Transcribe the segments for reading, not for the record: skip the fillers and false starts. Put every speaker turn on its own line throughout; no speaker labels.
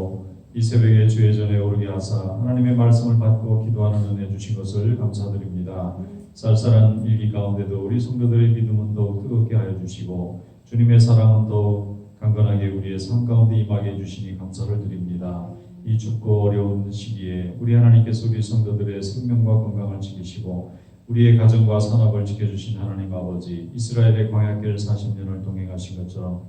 주시고 이 새벽에 주의 전에 오르게 하사 하나님의 말씀을 받고 기도하는 은혜 주신 것을 감사드립니다. 쌀쌀한 일기 가운데도 우리 성도들의 믿음은 더욱 뜨겁게 하여 주시고 주님의 사랑은 더욱 강건하게 우리의 삶 가운데 임하게 해주시니 감사를 드립니다. 이 춥고 어려운 시기에 우리 하나님께서 우리 성도들의 생명과 건강을 지키시고 우리의 가정과 산업을 지켜주신 하나님 아버지, 이스라엘의 광야길 40년을 동행하신 것처럼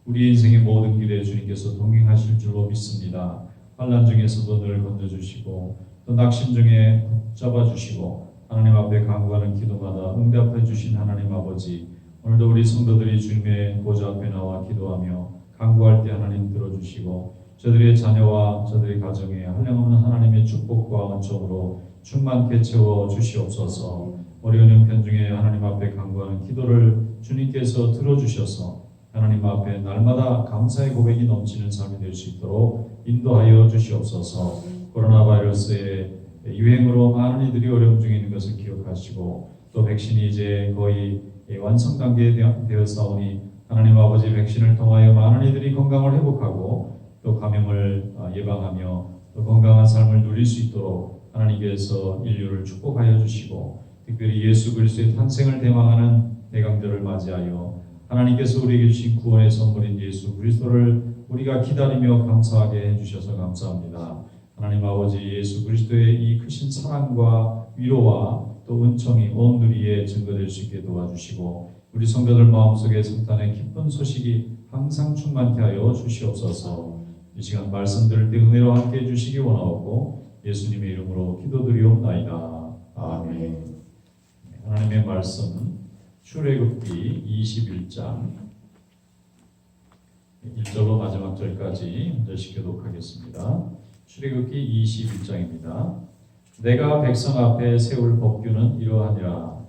우리 인생의 모든 길에 주님께서 동행하실 줄로 믿습니다. 환난 중에서도 늘 건져주시고 또 낙심 중에 붙잡아주시고 하나님 앞에 간구하는 기도마다 응답해 주신 하나님 아버지, 오늘도 우리 성도들이 주님의 보좌 앞에 나와 기도하며 간구할 때 하나님 들어주시고 저들의 자녀와 저들의 가정에 한량없는 하나님의 축복과 은총으로 충만케 채워 주시옵소서. 어려운 형편 중에 하나님 앞에 간구하는 기도를 주님께서 들어주셔서 하나님 앞에 날마다 감사의 고백이 넘치는 삶이 될 수 있도록 인도하여 주시옵소서. 코로나 바이러스의 유행으로 많은 이들이 어려움 중에 있는 것을 기억하시고 또 백신이 이제 거의 완성 단계에 되었사오니 하나님 아버지 백신을 통하여 많은 이들이 건강을 회복하고 또 감염을 예방하며 또 건강한 삶을 누릴 수 있도록 하나님께서 인류를 축복하여 주시고 특별히 예수 그리스도의 탄생을 대망하는 대강절을 맞이하여 하나님께서 우리에게 주신 구원의 선물인 예수 그리스도를 우리가 기다리며 감사하게 해주셔서 감사합니다. 하나님 아버지, 예수 그리스도의 이 크신 사랑과 위로와 또 은총이 온 누리에 증거될 수 있게 도와주시고 우리 성도들 마음속에 성탄의 기쁜 소식이 항상 충만케 하여 주시옵소서. 이 시간 말씀 들을 때 은혜로 함께 해주시기 원하옵고 예수님의 이름으로 기도드리옵나이다. 아멘. 하나님의 말씀은 출애굽기 21장 1절로 마지막 절까지 먼저 시켜도록 하겠습니다. 출애굽기 21장입니다. 내가 백성 앞에 세울 법규는 이러하니라.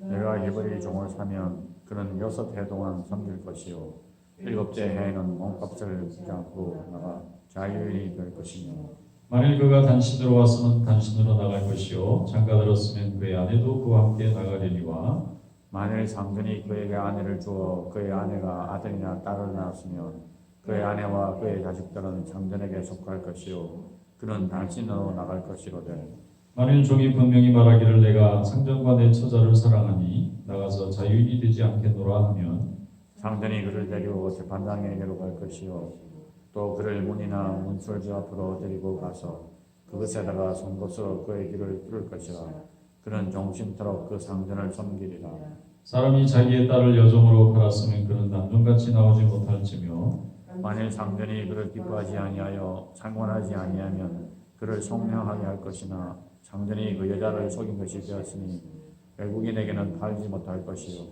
내가 예벌의 종을 사면 그는 6해 동안 섬길 것이요 7째 해에는 몸값을 주지 않고 나가 자유인이 될 것이며
만일 그가 단신으로 왔으면 단신으로 나갈 것이요 장가 들었으면 그의 아내도 그와 함께 나가려니와
만일 상전이 그에게 아내를 주어 그의 아내가 아들이나 딸을 낳았으면 그의 아내와 그의 자식들은 상전에게 속할 것이요 그는 단신으로 나갈 것이로되
만일 종이 분명히 말하기를 내가 상전과 내 처자를 사랑하니 나가서 자유인이 되지 않겠노라 하면
상전이 그를 데리고 재판장에게로 갈 것이요 또 그를 문이나 문술주 앞으로 데리고 가서 그것에다가 송곳으로 그의 귀를 뚫을 것이라 그는 종신토록 그 상전을 섬기리라.
사람이 자기의 딸을 여종으로 팔았으면 그는 남종같이 나오지 못할지며
만일 상전이 그를 기뻐하지 아니하여 상관하지 아니하면 그를 속량하게 할 것이나 상전이 그 여자를 속인 것이 되었으니 외국인에게는 팔지 못할 것이요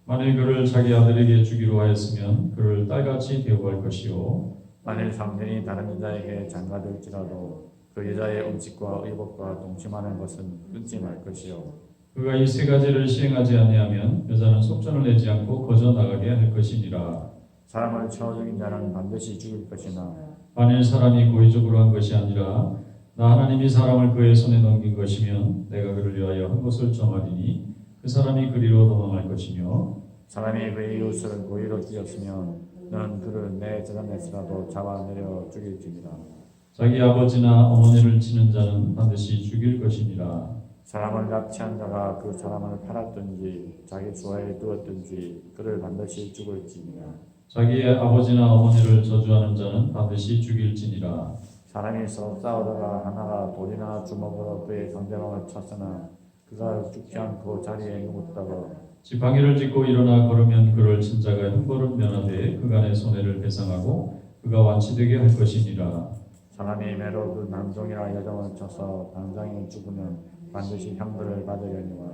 만일 그를 자기 아들에게 주기로 하였으면 그를 딸같이 대우할 것이요
만일 상전이 다른 여자에게 장가될지라도 그 여자의 음식과 의복과 동침하는 것은 끊지 말 것이요
그가 이 세 가지를 시행하지 아니하면 여자는 속전을 내지 않고 거저 나가게 할 것이니라.
사람을 쳐 죽인 자는 반드시 죽일 것이나
만일 사람이 고의적으로 한 것이 아니라 나 하나님이 사람을 그의 손에 넘긴 것이면 내가 그를 위하여 한 것을 정하리니 그 사람이 그리로 도망할 것이며
사람이 그의 이웃을 고의로 죽였으면 너는 그를 내 재단에서라도 잡아내려 죽일지니라.
자기 아버지나 어머니를 치는 자는 반드시 죽일 것이니라.
사람을 납치한 자가 그 사람을 팔았든지 자기 수하에 두었든지 그를 반드시 죽을지니라.
자기의 아버지나 어머니를 저주하는 자는 반드시 죽일지니라.
사람이 서로 싸우다가 하나가 돌이나 주먹으로 그의 상대방을 쳤으나 그가 죽지 않고 자리에 누웠다가
지팡이를 짚고 일어나 걸으면 그를 친 자가 형벌은 면하되 그간의 손해를 배상하고 그가 완치되게 할 것이니라.
사람이 매로 그 남종이나 여종을 쳐서 당장에 죽으면 반드시 형벌을 받으려니와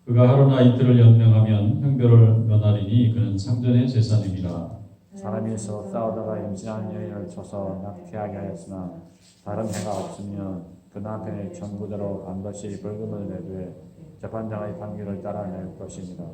그가 하루나 이틀을 연명하면 형벌을 면하리니 그는 상전의 재산이니라.
사람이 서로 싸우다가 임신한 여인을 쳐서 낙태하게 하였으나 다른 해가 없으면 그 남편의 청구대로 반드시 벌금을 내되 재판장의 판결을 따라낼 것이니라.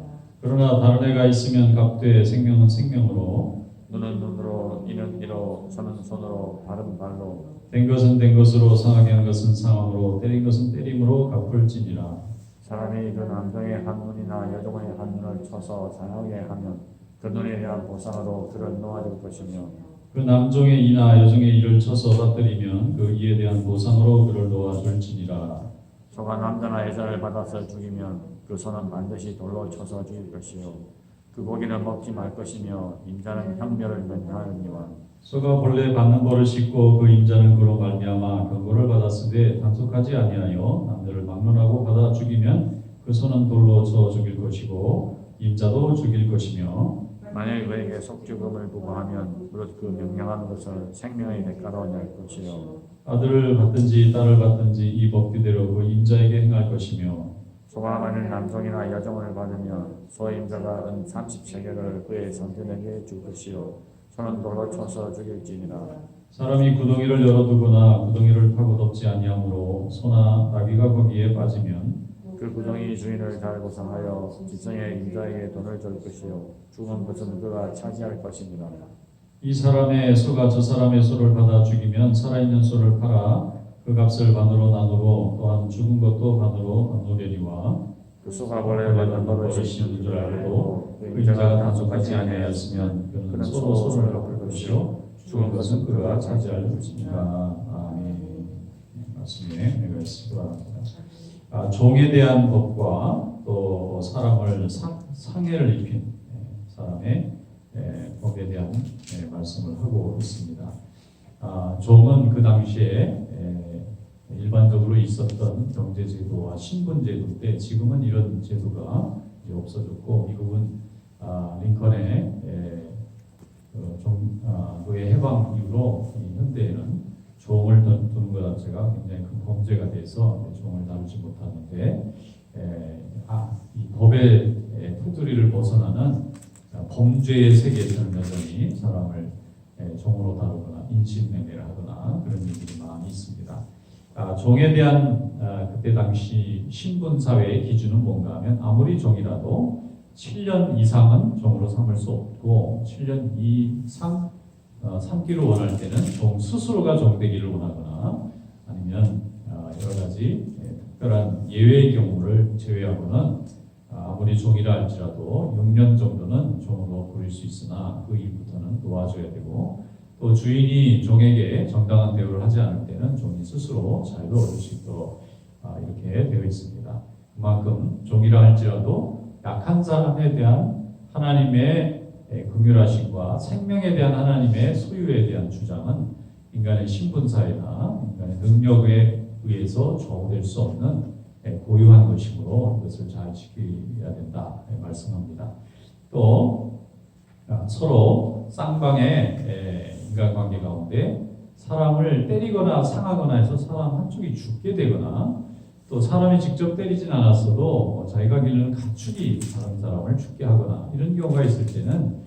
그러나 다른 애가 있으면 값되 생명은 생명으로
눈은 눈으로 이는 이로 손은 손으로 발은 발로
된 것은 된 것으로 상하게 한 것은 상함으로 때린 것은 때림으로 갚을지니라.
사람이 그 남종의 한 눈이나 여종의 한 눈을 쳐서 상하게 하면 그 눈에 대한 보상으로 그를 놓아줄 것이며
그 남종의 이나 여종의 이를 쳐서 빠뜨리면 그 이에 대한 보상으로 그를 놓아줄지니라.
소가 남자나 여자를 받아서 죽이면 그 소는 반드시 돌로 쳐서 죽일 것이요 그 고기는 먹지 말 것이며 인자는 향멸을 면하느니와.
소가 본래 받는 벌을 씻고 그 임자는 그로 말미암아 경고를 받았으되 단속하지 아니하여 남들을 막론하고 받아 죽이면 그 소는 돌로 쳐 죽일 것이고 임자도 죽일 것이며.
만일 그에게 속죄금을 부과하면 무릇 그 명령한 것을 생명의 대가로 낼 것이요
아들을 받든지 딸을 받든지 이 법규대로 그 임자에게 행할 것이며.
소가 만일 남종이나 여종을 받으면 소의 임자가 은 30세겔을 그의 선견에게 줄 것이요 소는 돌로 쳐서 죽일지니라.
사람이 구덩이를 열어두거나 구덩이를 파고 덮지 아니하므로 소나 나귀가 거기에 빠지면
그 구덩이 주인을 잘 고상하여 지성의 임자에게 돈을 줄 것이요 죽은 것은 그가 차지할 것입니다.
이 사람의 소가 저 사람의 소를 받아 죽이면 살아있는 소를 팔아 그 값을 반으로 나누고 또한 죽은 것도 반으로 나누려니와.
그 소가 원래 받는 버릇이 있는 줄 알고 그 임자가 단속하지 아니하였으면 그는 서로 소를 덮을 것이요 죽은 것은 그가 차지할 것입니다.
아멘. 말씀에 내가 있을 바랍니다. 종에 대한 법과 또 사람을 상해를 입힌 사람의 법에 대한 말씀을 하고 있습니다. 종은 그 당시에 일반적으로 있었던 경제제도와 신분제도인데 지금은 이런 제도가 이제 없어졌고 미국은 링컨의 노예 해방 이후로 현대에는 종을 두는 것 자체가 굉장히 큰 범죄가 돼서 종을 다루지 못하는데 이 법의 테두리를 벗어나는 범죄의 세계에서는 여전히 사람을 종으로 다루거나 인신매매를 하거나 그런 일들이 많이 있습니다. 종에 대한 그때 당시 신분사회의 기준은 뭔가 하면 아무리 종이라도 7년 이상은 종으로 삼을 수 없고 7년 이상 삼기를 원할 때는 종 스스로가 종되기를 원하거나 아니면 여러 가지 특별한 예외의 경우를 제외하고는 아무리 종이라 할지라도 6년 정도는 종으로 부릴 수 있으나 그 이후부터는 놓아줘야 되고 또 주인이 종에게 정당한 대우를 하지 않을 때는 종이 스스로 자유를 얻을 수 있도록 이렇게 되어 있습니다. 그만큼 종이라 할지라도 약한 사람에 대한 하나님의 긍휼하심과 생명에 대한 하나님의 소유에 대한 주장은 인간의 신분사회나 인간의 능력에 의해서 좌우될 수 없는 고유한 것이므로 이것을 잘 지켜야 된다 말씀합니다. 또 서로 쌍방의 인간관계 가운데 사람을 때리거나 상하거나 해서 사람 한쪽이 죽게 되거나 또 사람이 직접 때리진 않았어도 자기가 기르는 가축이 다른 사람을 죽게 하거나 이런 경우가 있을 때는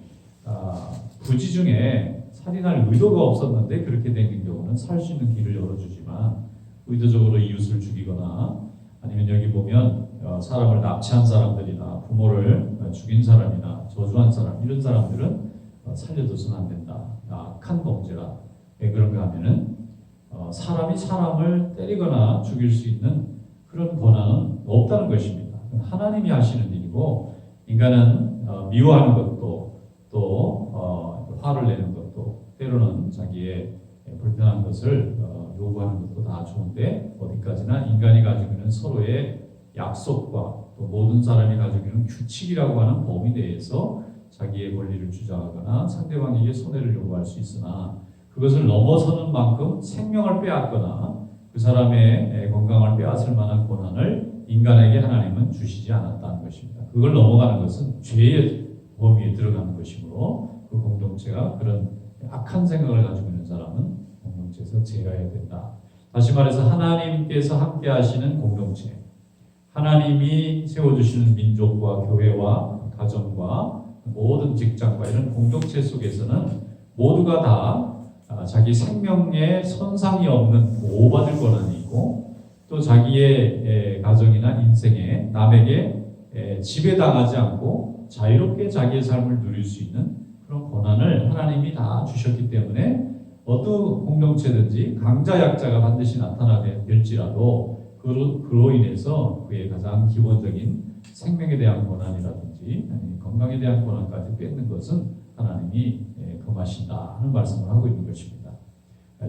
부지 중에 살인할 의도가 없었는데 그렇게 되는 경우는 살 수 있는 길을 열어주지만 의도적으로 이웃을 죽이거나 아니면 여기 보면 사람을 납치한 사람들이나 부모를 죽인 사람이나 저주한 사람 이런 사람들은 살려둬서는 안 된다. 악한 범죄라. 왜 그런가 하면은 사람이 사람을 때리거나 죽일 수 있는 그런 권한은 없다는 것입니다. 하나님이 하시는 일이고 인간은 미워하는 것도 또 화를 내는 것도 때로는 자기의 불편한 것을 요구하는 것도 다 좋은데 어디까지나 인간이 가지고 있는 서로의 약속과 또 모든 사람이 가지고 있는 규칙이라고 하는 범위 내에서 자기의 권리를 주장하거나 상대방에게 손해를 요구할 수 있으나 그것을 넘어서는 만큼 생명을 빼앗거나 그 사람의 건강을 빼앗을 만한 권한을 인간에게 하나님은 주시지 않았다는 것입니다. 그걸 넘어가는 것은 죄의 범위에 들어가는 것이므로 그 공동체가 그런 악한 생각을 가지고 있는 사람은 공동체에서 제어해야 된다. 다시 말해서 하나님께서 함께 하시는 공동체, 하나님이 세워주시는 민족과 교회와 가정과 모든 직장과 이런 공동체 속에서는 모두가 다 자기 생명에 손상이 없는 보호받을 권한이 있고 또 자기의 가정이나 인생에 남에게 지배당하지 않고 자유롭게 자기의 삶을 누릴 수 있는 그런 권한을 하나님이 다 주셨기 때문에 어떤 공동체든지 강자 약자가 반드시 나타나게 될지라도 그로 인해서 그의 가장 기본적인 생명에 대한 권한이라든지 아니면 건강에 대한 권한까지 뺏는 것은 하나님이 금하신다 하는 말씀을 하고 있는 것입니다.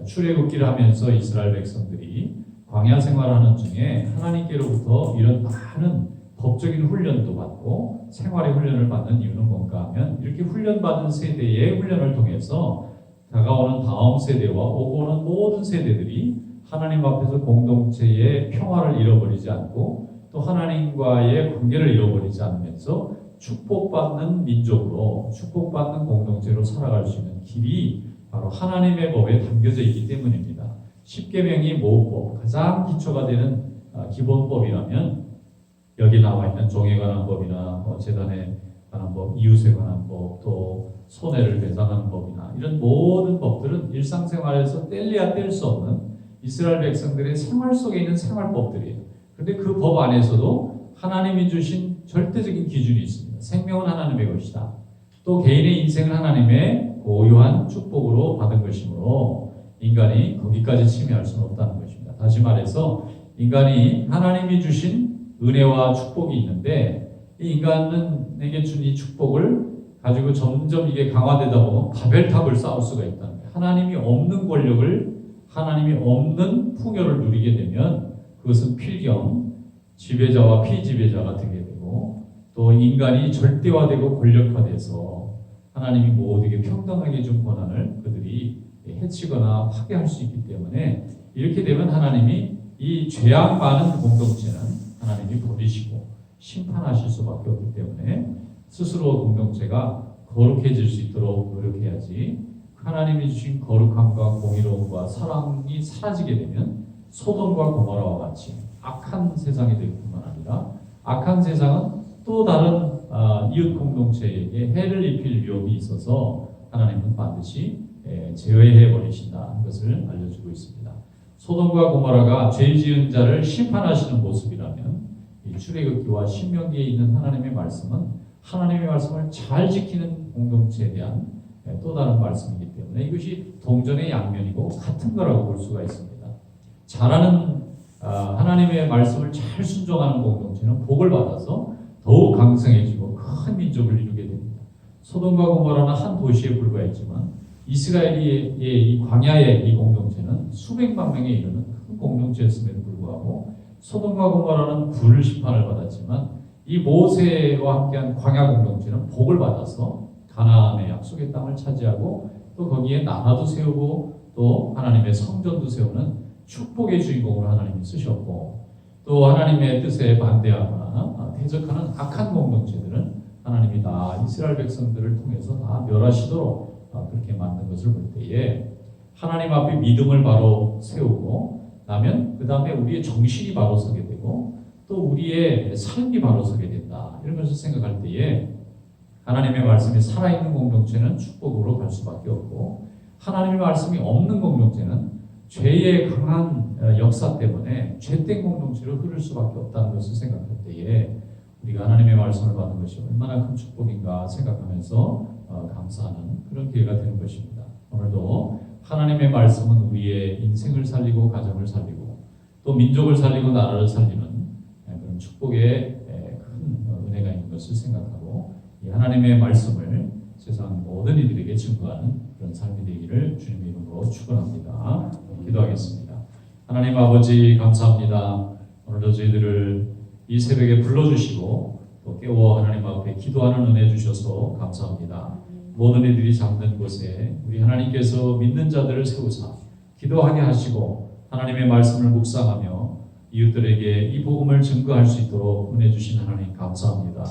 출애굽기를 하면서 이스라엘 백성들이 광야 생활하는 중에 하나님께로부터 이런 많은 법적인 훈련도 받고 생활의 훈련을 받는 이유는 뭔가 하면 이렇게 훈련받은 세대의 훈련을 통해서 다가오는 다음 세대와 오고 오는 모든 세대들이 하나님 앞에서 공동체의 평화를 잃어버리지 않고 또 하나님과의 관계를 잃어버리지 않으면서 축복받는 민족으로 축복받는 공동체로 살아갈 수 있는 길이 바로 하나님의 법에 담겨져 있기 때문입니다. 십계명이 모법, 가장 기초가 되는 기본법이라면 여기 나와 있는 종에 관한 법이나 제단에 관한 법, 이웃에 관한 법, 또 손해를 배상하는 법이나 이런 모든 법들은 일상생활에서 뗄래야 뗄 수 없는 이스라엘 백성들의 생활 속에 있는 생활법들이에요. 그런데 그 법 안에서도 하나님이 주신 절대적인 기준이 있습니다. 생명은 하나님의 것이다. 또 개인의 인생은 하나님의 고유한 축복으로 받은 것이므로 인간이 거기까지 침해할 수는 없다는 것입니다. 다시 말해서 인간이 하나님이 주신 은혜와 축복이 있는데 이 인간에게 준 이 축복을 가지고 점점 이게 강화되다 보면 바벨탑을 쌓을 수가 있다는 거예요. 하나님이 없는 권력을 하나님이 없는 풍요를 누리게 되면 그것은 필경 지배자와 피지배자가 되게 되고 또 인간이 절대화되고 권력화돼서 하나님이 모두에게 평등하게 준 권한을 그들이 해치거나 파괴할 수 있기 때문에 이렇게 되면 하나님이 이 죄악 많은 공동체는 하나님이 버리시고 심판하실 수밖에 없기 때문에 스스로 공동체가 거룩해질 수 있도록 노력해야지 하나님이 주신 거룩함과 공의로움과 사랑이 사라지게 되면 소돔과 고모라와 같이 악한 세상이 될 뿐만 아니라 악한 세상은 또 다른 이웃 공동체에게 해를 입힐 위험이 있어서 하나님은 반드시 제어해 버리신다는 것을 알려주고 있습니다. 소돔과 고모라가 죄 지은 자를 심판하시는 모습이라면 이 출애굽기와 신명기에 있는 하나님의 말씀은 하나님의 말씀을 잘 지키는 공동체에 대한 또 다른 말씀이기 때문에 이것이 동전의 양면이고 같은 거라고 볼 수가 있습니다. 잘하는 하나님의 말씀을 잘 순종하는 공동체는 복을 받아서 더욱 강성해지고 큰 민족을 이루게 됩니다. 소돔과 고모라는 한 도시에 불과했지만 이스라엘의 이 광야의 이 공동체는 수백만 명에 이르는 큰 공동체였음에도 불구하고 소돔과 고모라는 불 심판을 받았지만 이 모세와 함께한 광야 공동체는 복을 받아서 가나안의 약속의 땅을 차지하고 또 거기에 나라도 세우고 또 하나님의 성전도 세우는 축복의 주인공으로 하나님이 쓰셨고 또 하나님의 뜻에 반대하거나 대적하는 악한 공동체들은 하나님이 다 이스라엘 백성들을 통해서 다 멸하시도록 그렇게 만든 것을 볼 때에 하나님 앞에 믿음을 바로 세우고 나면 그 다음에 우리의 정신이 바로 서게 되고 또 우리의 삶이 바로 서게 된다. 이런 것을 생각할 때에 하나님의 말씀이 살아있는 공동체는 축복으로 갈 수밖에 없고 하나님의 말씀이 없는 공동체는 죄의 강한 역사 때문에 죄된 공동체로 흐를 수밖에 없다는 것을 생각할 때에 우리가 하나님의 말씀을 받은 것이 얼마나 큰 축복인가 생각하면서 감사하는 그런 기회가 되는 것입니다. 오늘도 하나님의 말씀은 우리의 인생을 살리고 가정을 살리고 또 민족을 살리고 나라를 살리는 그런 축복의 큰 은혜가 있는 것을 생각하고 이 하나님의 말씀을 세상 모든 이들에게 증거하는 그런 삶이 되기를 주님의 이름으로 축원합니다. 기도하겠습니다. 하나님 아버지 감사합니다. 오늘도 저희들을 이 새벽에 불러주시고 또 깨워 하나님 앞에 기도하는 은혜 주셔서 감사합니다. 모든 이들이 잠든 곳에 우리 하나님께서 믿는 자들을 세우사 기도하게 하시고 하나님의 말씀을 묵상하며 이웃들에게 이 복음을 증거할 수 있도록 은혜 주신 하나님 감사합니다.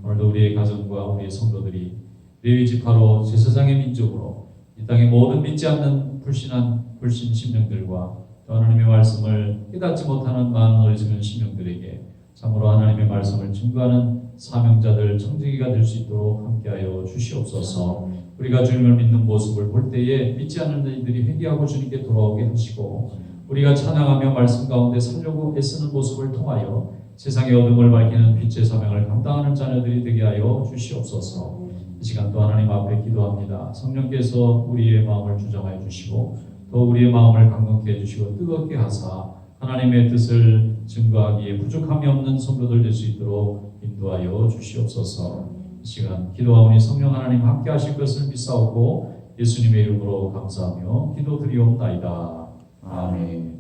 오늘도 우리의 가정과 우리의 성도들이 레위 지파로 제사장의 민족으로 이 땅의 모든 믿지 않는 불신 심령들과 또 하나님의 말씀을 깨닫지 못하는 많은 어리석은 심령들에게 참으로 하나님의 말씀을 증거하는 사명자들 청지기가 될 수 있도록 함께하여 주시옵소서. 우리가 주님을 믿는 모습을 볼 때에 믿지 않는 이들이 회개하고 주님께 돌아오게 하시고 우리가 찬양하며 말씀 가운데 살려고 애쓰는 모습을 통하여 세상의 어둠을 밝히는 빛의 사명을 감당하는 자녀들이 되게 하여 주시옵소서. 이 시간 또 하나님 앞에 기도합니다. 성령께서 우리의 마음을 주장하여 주시고 또 우리의 마음을 강건케 해주시고 뜨겁게 하사 하나님의 뜻을 증거하기에 부족함이 없는 성도들 될 수 있도록 인도하여 주시옵소서. 시간 기도하오니 성령 하나님 함께 하실 것을 믿사옵고 예수님의 이름으로 감사하며 기도드리옵나이다. 아멘.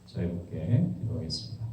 자, 이렇게 기도하겠습니다.